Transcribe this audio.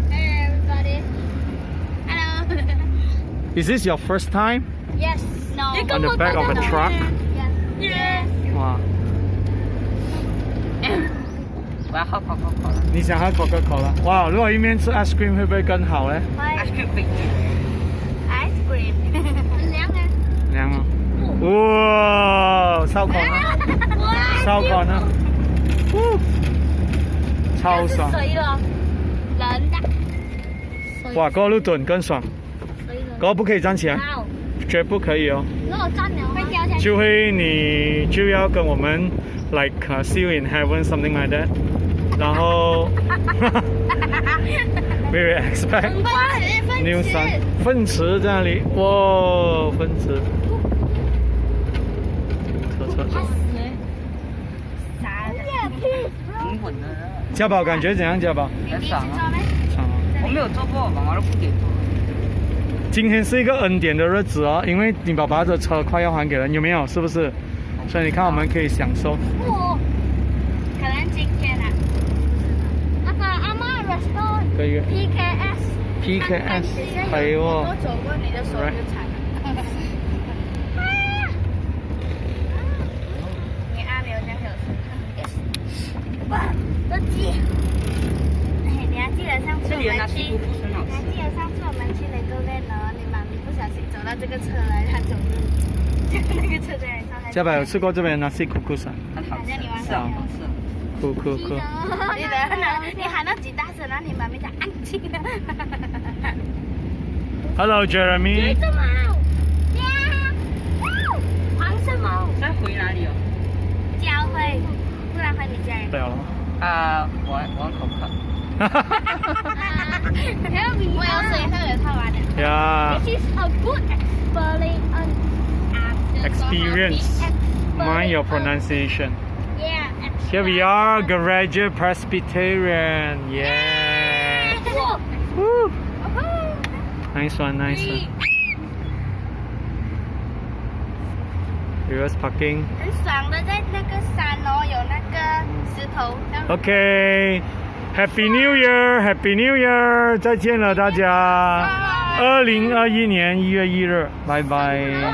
Hey everybody. Hello. Is this your first time Yes. No. on the back of a truck? Yes. 哇，我要喝可口可乐。你想喝可口可乐？哇，如果一边吃 ice cream 会不会更好呢？ ice cream 飛住。 Ice cream. 很凉啊。凉哦。哇，烧烤呢？烧烤呢？超爽！水了，人的。哇，高路蹲更爽，水了。高不可以站起来，好，绝不可以哦。如果站了会掉下去。就会你就要跟我们 like see you in heaven something like that， 然后 we will expect new sun 粪池在那里，哇，粪池，车。傻的。挺穩的。家寶感覺怎樣？家寶？很爽啊！爽哦。我沒有做過，媽媽都不給做。今天是一個恩典的日子哦，因為你爸爸的車快要還給人，有沒有？是不是？所以你看，我們可以享受。可能今天啊，那個阿媽 restaurant 可以。 PKS 係喎。我走過你的手就慘了。你按鈕這樣有聲。哇，都記。你還記得上次我們去？你還記得上次我們去Legoland呢？你媽咪不小心走到這個車來，她走路，那個車在上來。家寶有吃過這邊的 nasi kukus 啊？很好吃，你玩是啊，好吃。酷。你喊到幾大聲，然後你媽咪就安靜了。Hello Jeremy。隻貓，黃色貓。在回哪裡哦？教會，不然回你家人。對了。玩口渴。我有水喝了，他玩的。Yeah. This is a good Experience. Mind your pronunciation. Yeah. Here we are, Garage Presbyterian. Yeah. Woo. Nice one. Reverse parking. 很爽的，在那个山哦，有那个石头。Okay. Happy New Year. Happy New Year. 再见了大家。2021年1月1日。拜拜。